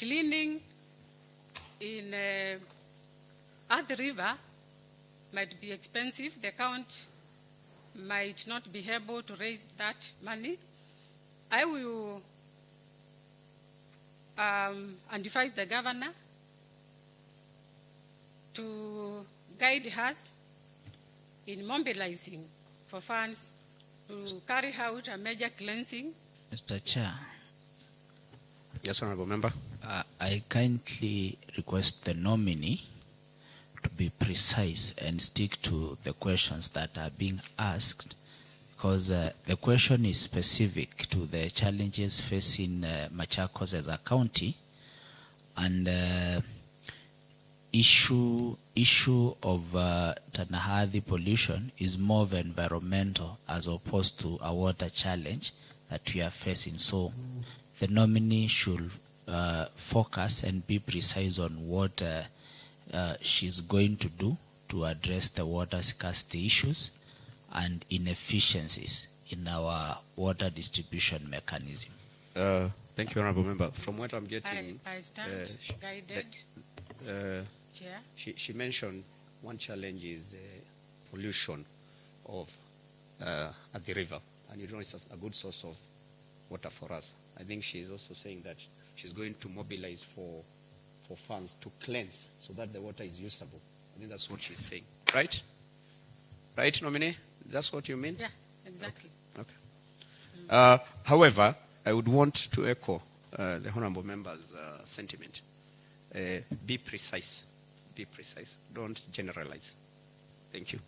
cleaning in at the river might be expensive. The county might not be able to raise that money. I will advise the governor to guide us in mobilizing for funds to carry out a major cleansing. Mr. Chair. Yes, Honorable Member. I kindly request the nominee to be precise and stick to the questions that are being asked, because the question is specific to the challenges facing Machakos as a county, and issue of Tanahadi pollution is more of environmental as opposed to a water challenge that we are facing. So the nominee should focus and be precise on what she's going to do to address the water scarcity issues and inefficiencies in our water distribution mechanism. Thank you, Honorable Member. From what I'm getting, I stand guided. Chair. She mentioned one challenge is pollution of at the river, and you know it's a good source of water for us. I think she's also saying that she's going to mobilize for funds to cleanse so that the water is usable. I think that's what she's saying. Right? Right, nominee? That's what you mean? Yeah, exactly. Okay. However, I would want to echo the Honorable Member's sentiment. Be precise. Be precise. Don't generalize. Thank you.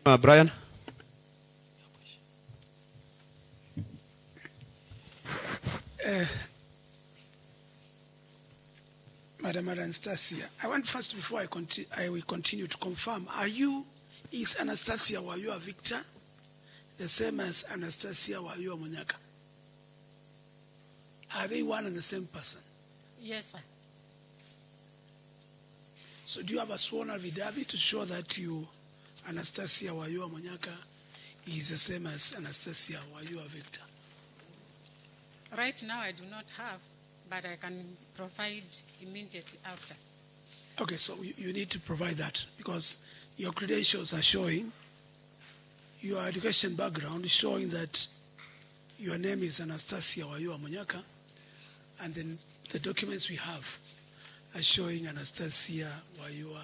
Brian? Madam Anastasia, I want first, before I will continue to confirm, is Anastasia Wayua Victor the same as Anastasia Wayua Munyaka? Are they one and the same person? Yes, sir. So do you have a sworn affidavit to show that Anastasia Wayua Munyaka is the same as Anastasia Wayua Victor? Right now I do not have, but I can provide immediately after. Okay, so you need to provide that because your credentials are showing, your education background is showing that your name is Anastasia Wayua Munyaka, and then the documents we have are showing Anastasia Wayua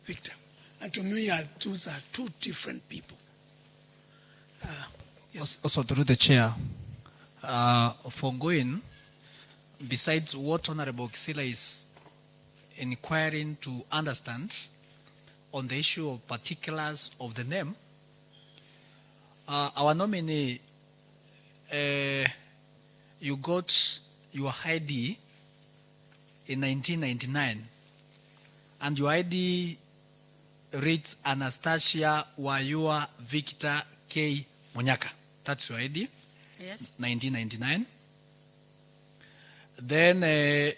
Victor. And to me, those are two different people. Yes. Also, through the chair, for going, besides what Honorable Kisila is inquiring to understand on the issue of particulars of the name, our nominee, you got your ID in 1999, and your ID reads Anastasia Wayua Victor K. Munyaka. That's your ID? Yes. 1999. Then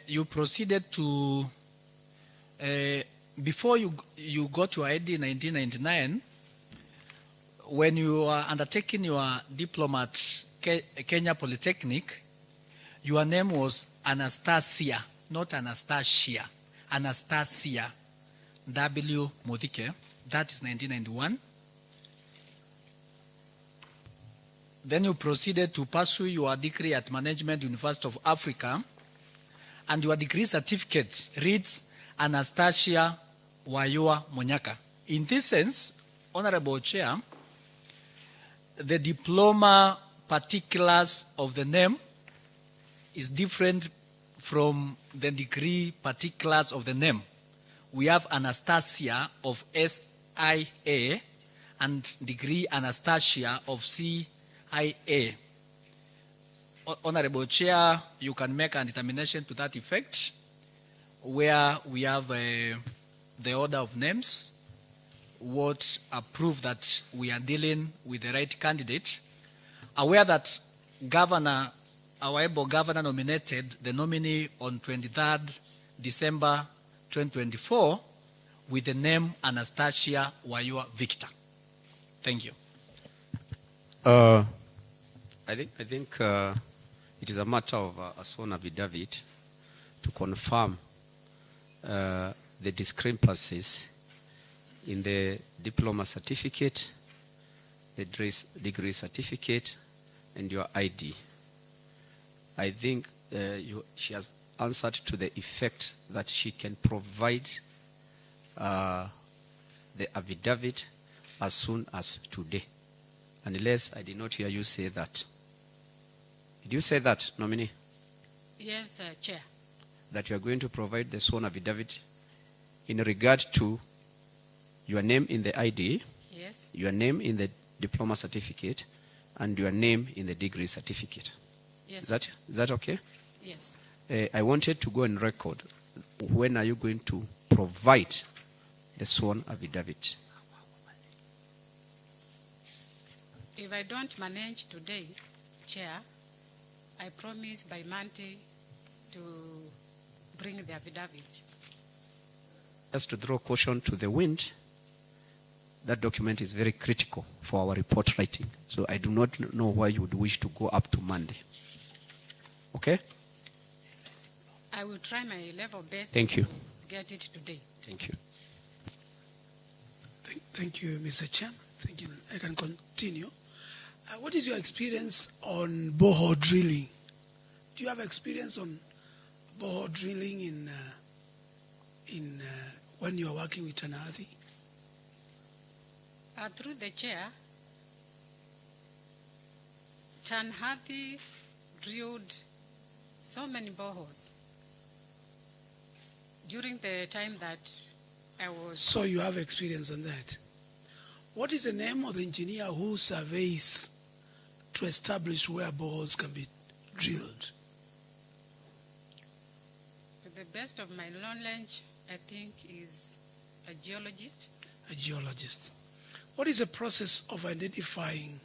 you proceeded to, before you got your ID in 1999, when you were undertaking your diploma at Kenya Polytechnic, your name was Anastasia, not Anastasia. Anastasia W. Modike. That is 1991. Then you proceeded to pursue your degree at Management University of Africa, and your degree certificate reads Anastasia Wayua Munyaka. In this sense, Honorable Chair, the diploma particulars of the name is different from the degree particulars of the name. We have Anastasia of SIA and degree Anastasia of CIA. Honorable Chair, you can make a determination to that effect, where we have the order of names, what prove that we are dealing with the right candidate, aware that our able governor nominated the nominee on 23rd December 2024 with the name Anastasia Wayua Victor. Thank you. I think it is a matter of a sworn affidavit to confirm the discrepancies in the diploma certificate, the degree certificate, and your ID. I think she has answered to the effect that she can provide the affidavit as soon as today, unless I did not hear you say that. Did you say that, nominee? Yes, Chair. That you are going to provide the sworn affidavit in regard to your name in the ID, Yes. your name in the diploma certificate, and your name in the degree certificate. Yes. Is that okay? Yes. I wanted to go on record. When are you going to provide the sworn affidavit? If I don't manage today, Chair, I promise by Monday to bring the affidavit. Just to throw caution to the wind, that document is very critical for our report writing. So I do not know why you would wish to go up to Monday. Okay? I will try my level best Thank you. to get it today. Thank you. Thank you, Mr. Chairman. Thank you. I can continue. What is your experience on borehole drilling? Do you have experience on borehole drilling in when you are working with Tanahadhi? Through the chair, Tanahadhi drilled so many boreholes during the time that I was. So you have experience on that. What is the name of the engineer who surveys to establish where boreholes can be drilled? To the best of my knowledge, I think is a geologist. A geologist. What is the process of identifying,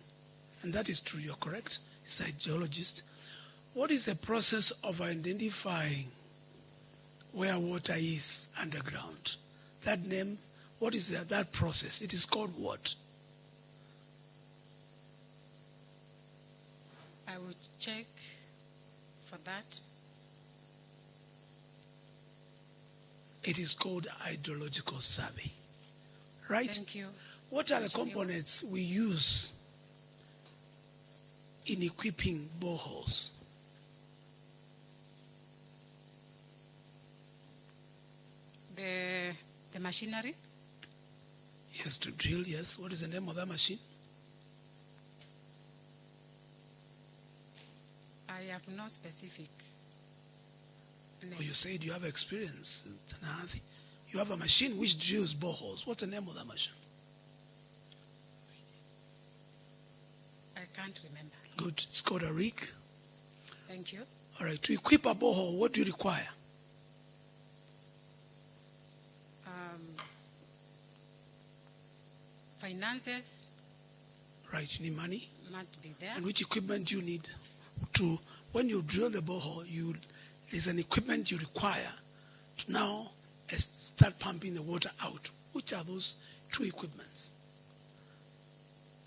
and that is true, you're correct, it's a geologist. What is the process of identifying where water is underground? That name, what is that process? It is called what? I will check for that. It is called hydrological survey, right? Thank you. What are the components we use in equipping boreholes? The machinery. Yes, to drill, yes. What is the name of that machine? I have no specific name. Oh, you said you have experience in Tanahadhi. You have a machine which drills boreholes. What's the name of that machine? I can't remember. Good. It's called a rig. Thank you. All right. To equip a borehole, what do you require? Finances Right. You need money. must be there. And which equipment do you need to, when you drill the borehole, there's an equipment you require to now start pumping the water out. Which are those two equipments?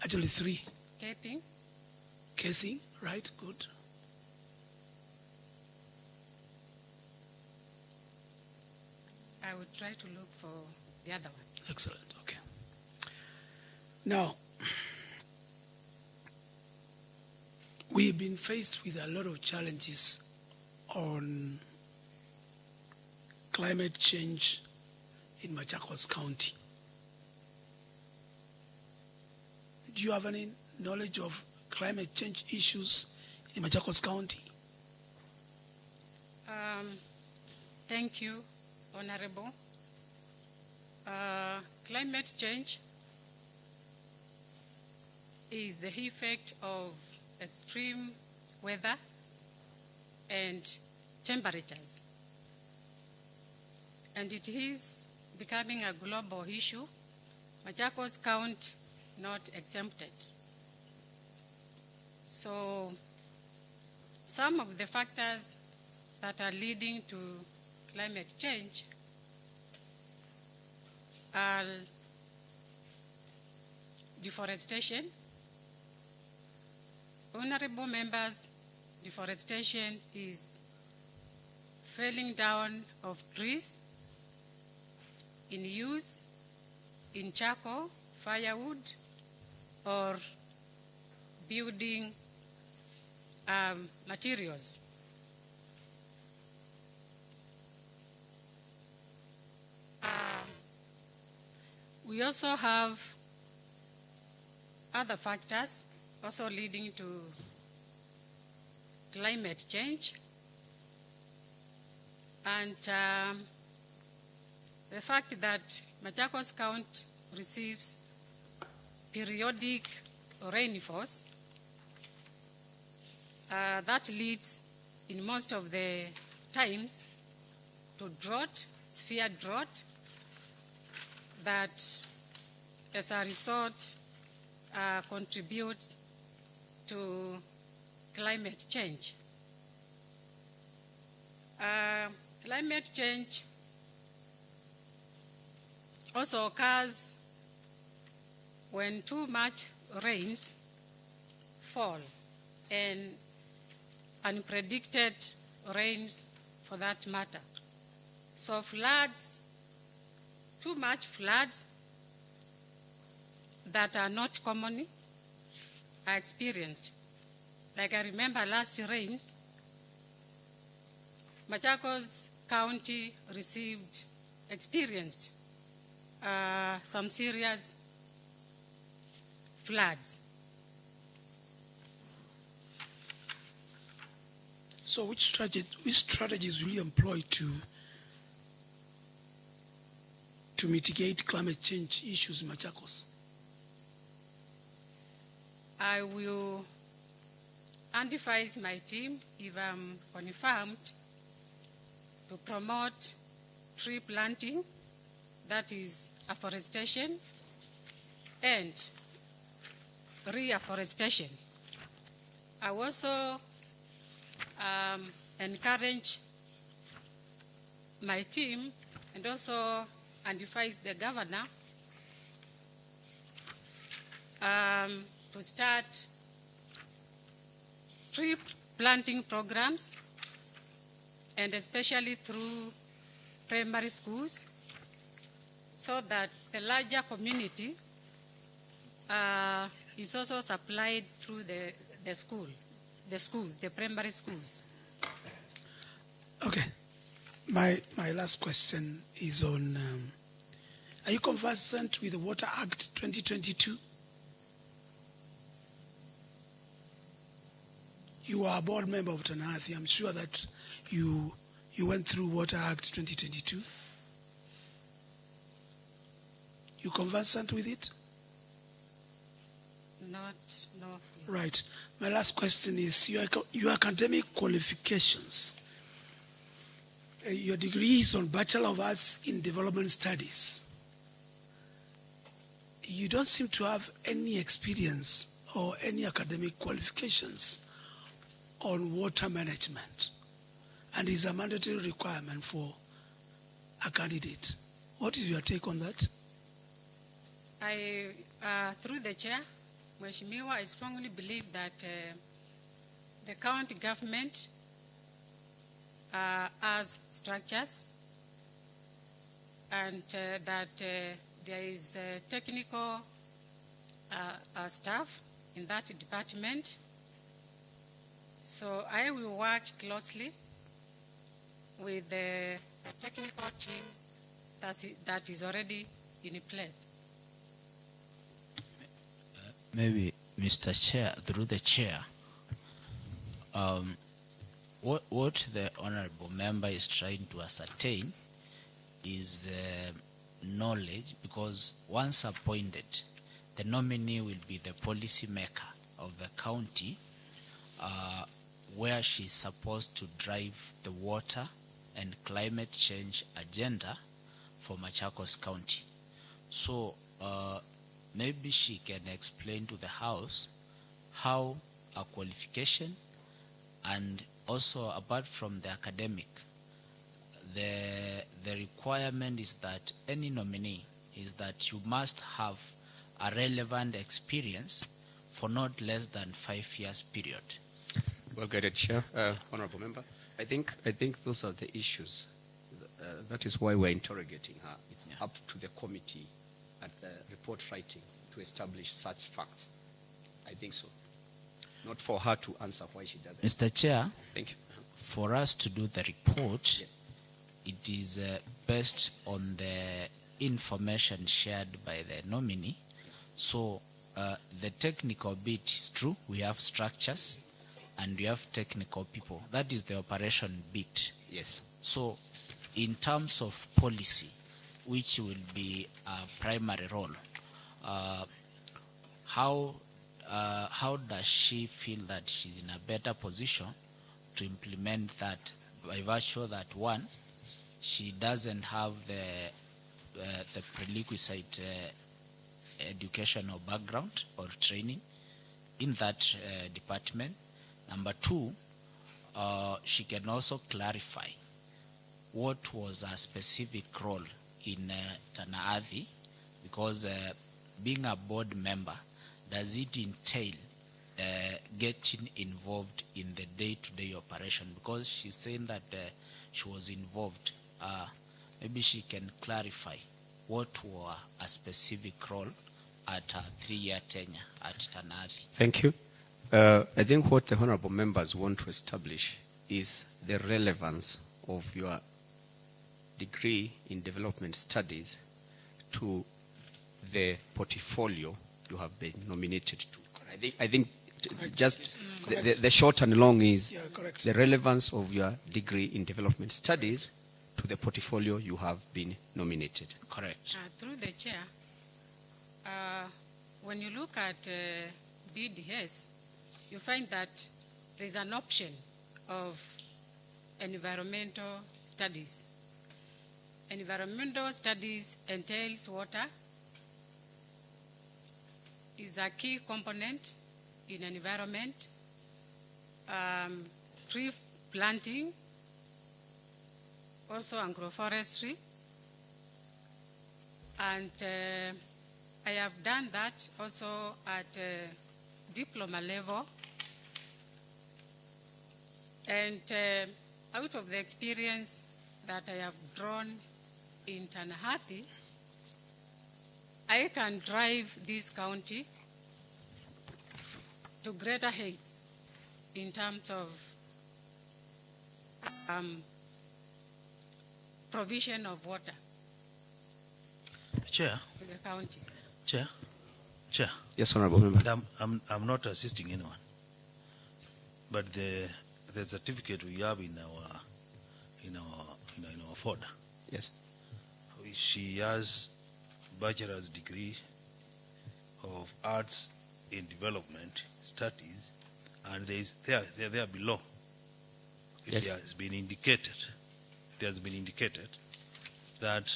Actually, three. Caping. Casing, right? Good. I will try to look for the other one. Excellent. Okay. Now, we've been faced with a lot of challenges on climate change in Machakos County. Do you have any knowledge of climate change issues in Machakos County? Thank you, Honorable. Climate change is the effect of extreme weather and temperatures. And it is becoming a global issue. Machakos County not exempted. So some of the factors that are leading to climate change are deforestation. Honorable members, deforestation is felling down of trees in use in charcoal, firewood, or building materials. We also have other factors also leading to climate change, and the fact that Machakos County receives periodic rainfalls that leads in most of the times to drought, severe drought, that as a result contributes to climate change. Climate change also occurs when too much rains fall and unpredicted rains for that matter. So floods, too much floods that are not common are experienced. Like I remember last rains, Machakos County experienced some serious floods. So which strategies will you employ to mitigate climate change issues in Machakos? I will advise my team, if I'm confirmed, to promote tree planting, that is afforestation, and reforestation. I also encourage my team and also advise the governor to start tree planting programs, and especially through primary schools, so that the larger community is also supplied through the primary schools. Okay. My last question is on, are you conversant with the Water Act 2022? You are a board member of Tanahathi. I'm sure that you went through Water Act 2022. You conversant with it? No. Right. My last question is your academic qualifications. Your degree is on Bachelor of Arts in Development Studies. You don't seem to have any experience or any academic qualifications on water management, and is a mandatory requirement for a candidate. What is your take on that? Through the chair, Mheshimiwa, I strongly believe that the county government has structures, and that there is technical staff in that department. So I will work closely with the technical team that is already in place. Maybe, Mr. Chair, through the chair, what the honorable member is trying to ascertain is knowledge, because once appointed, the nominee will be the policy maker of the county, where she's supposed to drive the water and climate change agenda for Machakos County. So maybe she can explain to the House how a qualification, and also apart from the academic, the requirement is that any nominee is that you must have a relevant experience for not less than 5 years period. Well guided, Chair. Honorable Member, I think those are the issues. That is why we're interrogating her. It's up to the committee at the report writing to establish such facts. I think so. Not for her to answer why she doesn't. Mr. Chair, Thank you. for us to do the report, it is based on the information shared by the nominee. So the technical bit is true. We have structures and we have technical people. That is the operation bit. Yes. So in terms of policy, which will be a primary role, how does she feel that she's in a better position to implement that, by virtue that, one, she doesn't have the prerequisite educational background or training in that department. Number two, she can also clarify what was her specific role in Tanaathi, because being a board member, does it entail getting involved in the day-to-day operation? Because she's saying that she was involved. Maybe she can clarify what were a specific role at her 3-year tenure at Tanaathi. Thank you. I think what the honorable members want to establish is the relevance of your degree in development studies to the portfolio you have been nominated to. I think just the short and long is the relevance of your degree in development studies to the portfolio you have been nominated. Correct. Through the chair, when you look at BDS, you find that there's an option of environmental studies. Environmental studies entails water, is a key component in an environment, tree planting, also agroforestry, and I have done that also at diploma level, and out of the experience that I have drawn in Tanaathi, I can drive this county to greater heights in terms of provision of water Chair. to the county. Chair. Yes, honorable member. And I'm not assisting anyone, but the certificate we have in our folder. Yes. She has bachelor's degree of arts in development studies, and there below. Yes. It has been indicated that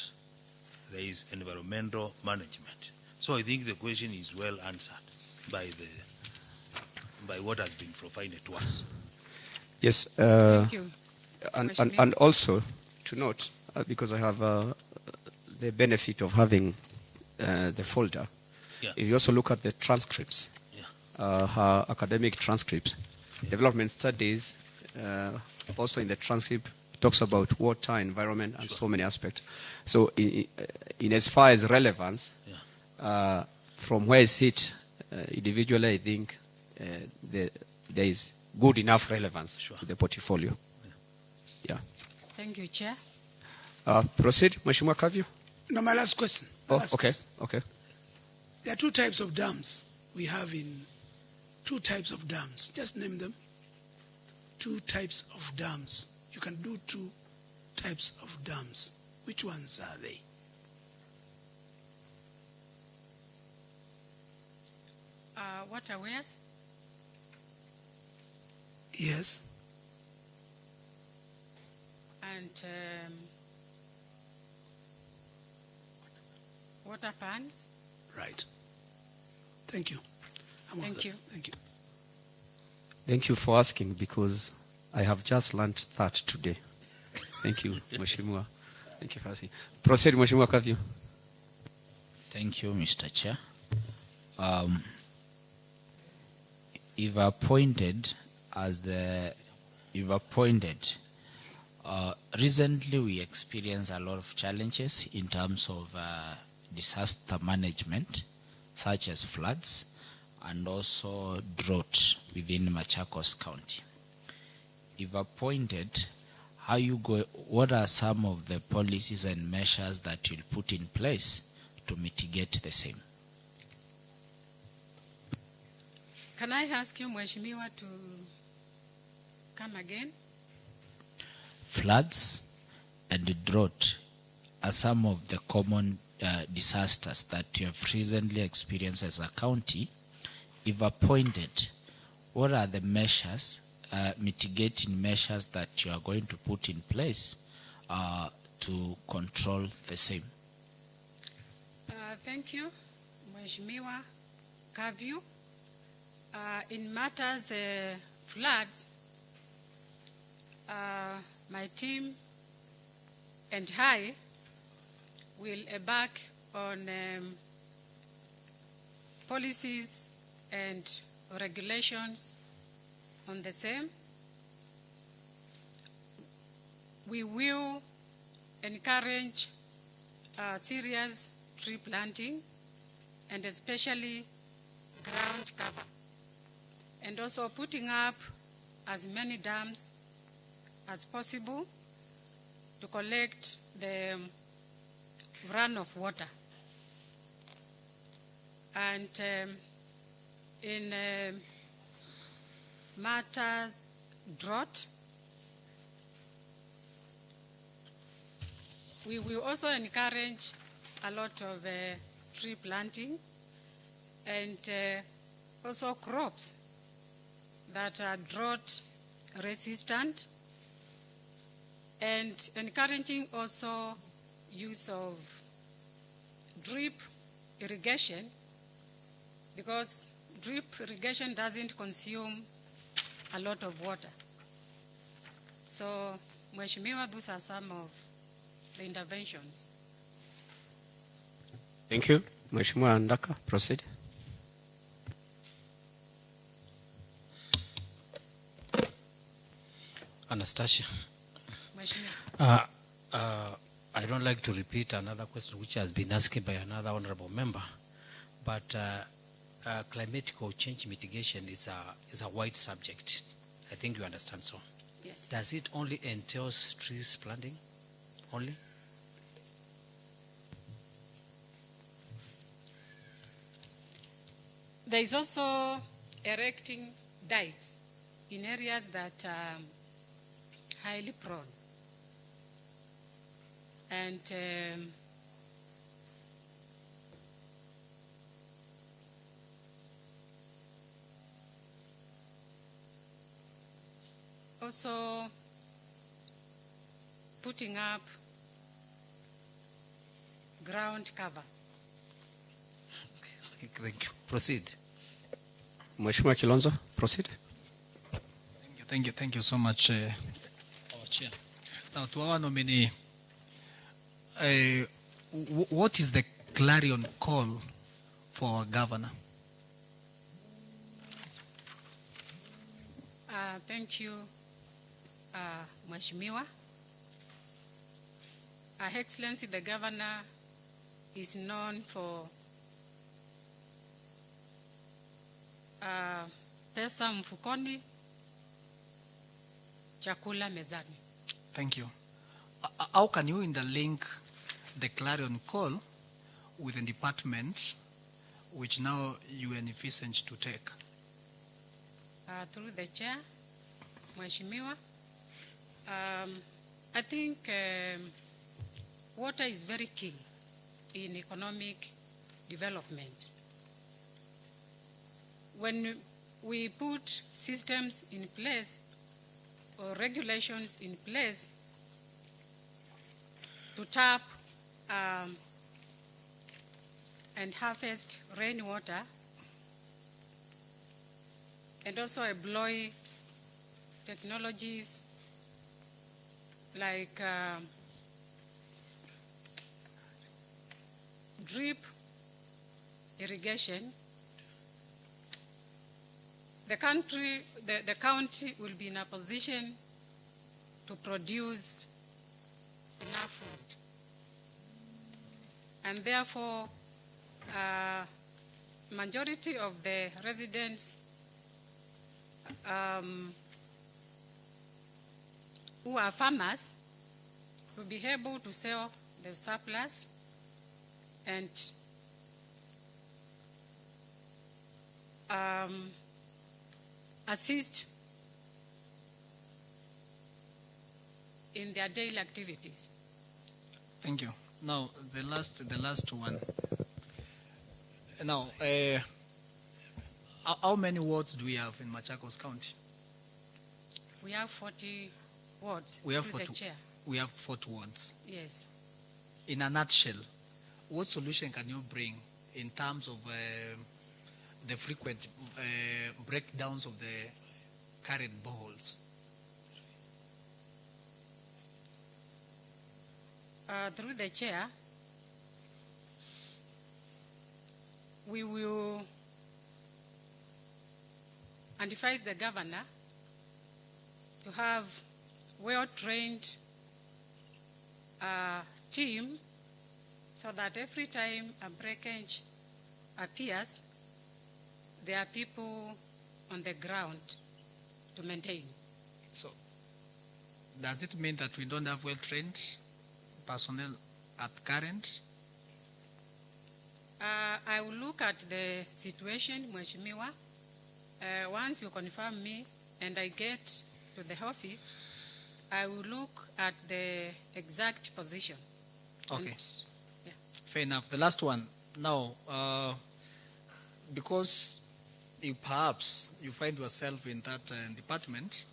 there is environmental management. So I think the question is well answered by what has been provided to us. Yes. Thank you. And also to note, because I have the benefit of having the folder, Yeah. if you also look at the transcripts, her academic transcripts, development studies, also in the transcript, talks about water, environment, and so many aspects. So in as far as relevance, from where I sit individually, I think there is good enough relevance to the portfolio. Yeah. Thank you, Chair. Proceed, Mheshimiwa Kavyu. No, my last question. Oh, Last okay, question. okay. There are two types of dams we have two types of dams. Just name them. Two types of dams. You can do two types of dams. Which ones are they? Waterways, Yes. and water pans. Right. Thank you. I'm all Thank that. you. Thank you. Thank you for asking, because I have just learned that today. Thank you, Mheshimiwa. Thank you for asking. Proceed, Mheshimiwa Kavyu. Thank you, Mr. Chair. If appointed as you've appointed, recently we experienced a lot of challenges in terms of disaster management, such as floods and also drought within Machakos County. If appointed, what are some of the policies and measures that you'll put in place to mitigate the same? Can I ask you, Mheshimiwa, to come again? Floods and drought are some of the common disasters that you have recently experienced as a county. If appointed, what are the measures, mitigating measures that you are going to put in place to control the same? Thank you, Mheshimiwa Kavyu. In matters floods, my team and I will embark on policies and regulations on the same. We will encourage serious tree planting and especially ground cover, and also putting up as many dams as possible to collect the runoff water. And in matters drought, we will also encourage a lot of tree planting and also crops that are drought resistant, and encouraging also use of drip irrigation, because drip irrigation doesn't consume a lot of water. So, Mheshimiwa, those are some of the interventions. Thank you. Mheshimiwa Ndaka, proceed. Anastasia. Mheshimiwa. I don't like to repeat another question which has been asked by another honorable member, but climatical change mitigation is a wide subject. I think you understand so. Yes. Does it only entails trees planting only? There is also erecting dikes in areas that are highly prone. And also putting up ground cover. Thank you. Proceed. Mheshimiwa Kilonzo, proceed. Thank you so much, our chair. Now, to our nominee, what is the clarion call for our governor? Thank you, Mheshimiwa. Her Excellency the Governor is known for pesa mfukoni, chakula mezani. Thank you. How can you interlink the clarion call with the department which now you envisage to take? Through the chair, Mheshimiwa, I think water is very key in economic development. When we put systems in place or regulations in place to tap and harvest rainwater, and also employ technologies like drip irrigation, the county will be in a position to produce enough food. And therefore, majority of the residents who are farmers will be able to sell the surplus and assist in their daily activities. Thank you. Now, the last one. Now, how many wards do we have in Machakos County? We have 40 wards. We have through 40. the chair. We have 40 wards. Yes. In a nutshell, what solution can you bring in terms of the frequent breakdowns of the current boreholes? Through the chair, we will advise the governor to have well-trained team so that every time a breakage appears, there are people on the ground to maintain. So, does it mean that we don't have well-trained personnel at current? I will look at the situation, Mheshimiwa. Once you confirm me and I get to the office, I will look at the exact position. Okay. And, yeah. Fair enough. The last one. Now, because perhaps you find yourself in that department,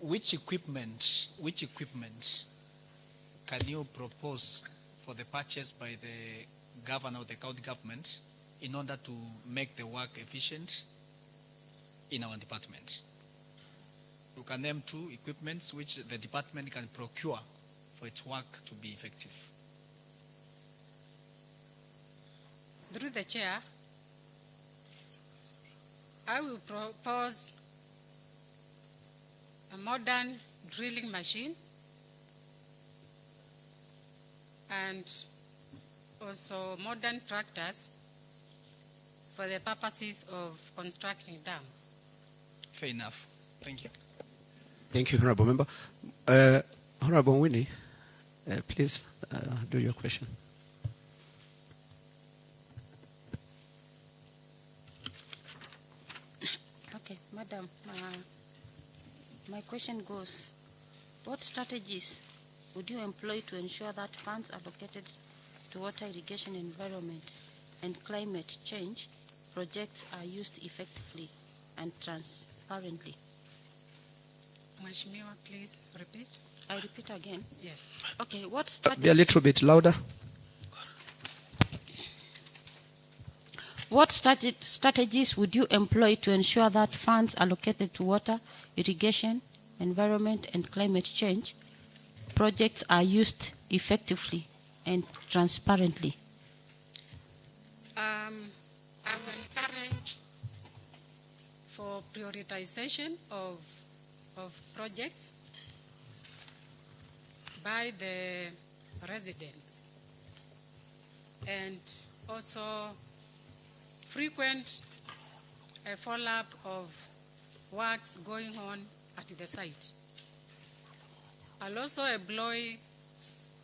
which equipment can you propose for the purchase by the governor or the county government in order to make the work efficient in our department? You can name 2 equipments which the department can procure for its work to be effective. Through the chair, I will propose a modern drilling machine and also modern tractors for the purposes of constructing dams. Fair enough. Thank you. Thank you, Honorable Member. Honorable Winnie, please do your question. Okay, Madam, my question goes, what strategies would you employ to ensure that funds allocated to water irrigation, environment, and climate change projects are used effectively and transparently? Mheshimiwa, please repeat. I repeat again. Yes. Okay, what Be a little bit louder. What strategies would you employ to ensure that funds allocated to water, irrigation, environment, and climate change projects are used effectively and transparently? I will encourage for prioritization of projects by the residents and also frequent follow-up of works going on at the site. I'll also employ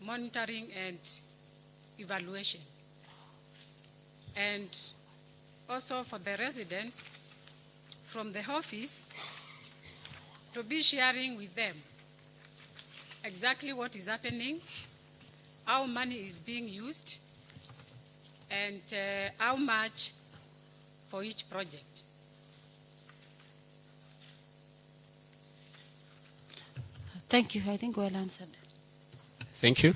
monitoring and evaluation. And also for the residents from the office to be sharing with them exactly what is happening, how money is being used, and how much for each project. Thank you. I think well answered. Thank you.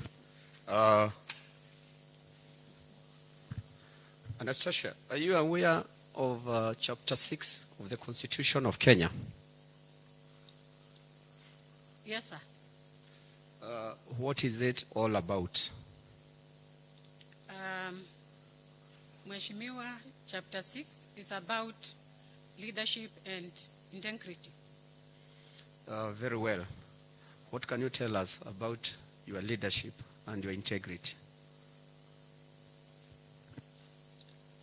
Anastasia, are you aware of Chapter 6 of the Constitution of Kenya? Yes, sir. What is it all about? Mheshimiwa, Chapter 6 is about leadership and integrity. Very well. What can you tell us about your leadership and your integrity?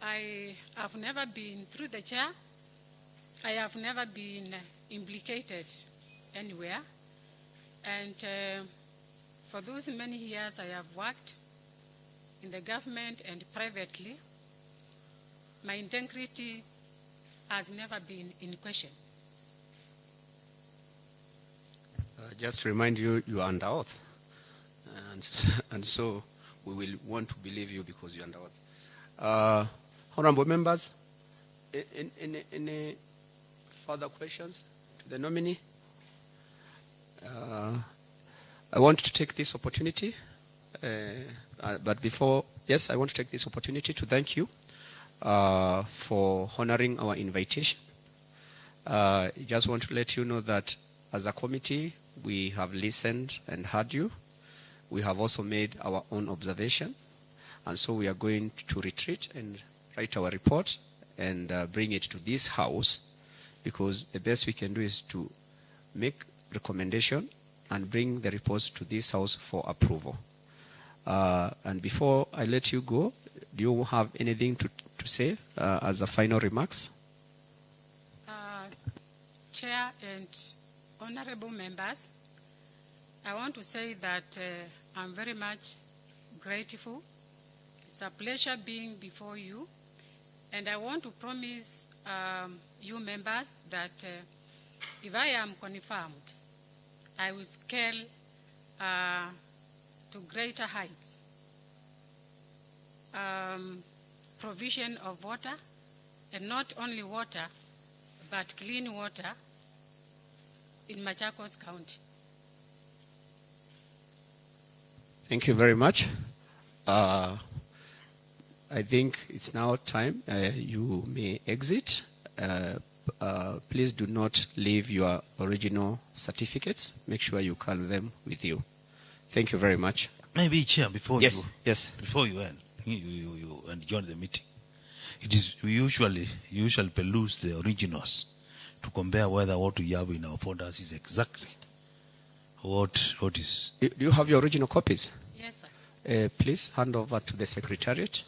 I have never been through the chair. I have never been implicated anywhere. And for those many years I have worked in the government and privately, my integrity has never been in question. Just to remind you, you are under oath. And so we will want to believe you because you are under oath. Honorable members, any further questions to the nominee? I want to take this opportunity, but before, yes, I want to take this opportunity to thank you for honoring our invitation. I just want to let you know that as a committee, we have listened and heard you. We have also made our own observation, and so we are going to retreat and write our report and bring it to this house, because the best we can do is to make recommendation and bring the reports to this house for approval. And before I let you go, do you have anything to say as a final remarks? Chair and honorable members, I want to say that I'm very much grateful. It's a pleasure being before you. And I want to promise you members that if I am confirmed, I will scale to greater heights. Provision of water, and not only water, but clean water in Machakos County. Thank you very much. I think it's now time you may exit. Please do not leave your original certificates. Make sure you carry them with you. Thank you very much. Maybe, Chair, before Yes, you yes. before you end, you adjourn the meeting. It is we usually peruse the originals to compare whether what we have in our folders is exactly what is. Do you have your original copies? Yes, sir. Please hand over to the Secretariat.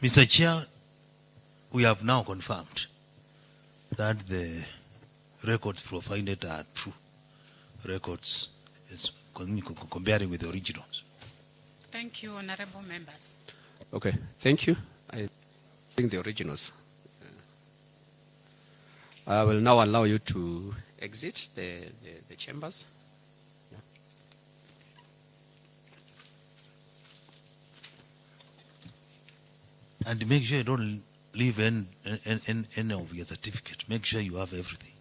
Mr. Chair, we have now confirmed that the records provided are true records, is comparing with the originals. Thank you, honorable members. Okay, thank you. I think the originals. I will now allow you to exit the chambers. And make sure you don't leave any of your certificate. Make sure you have everything.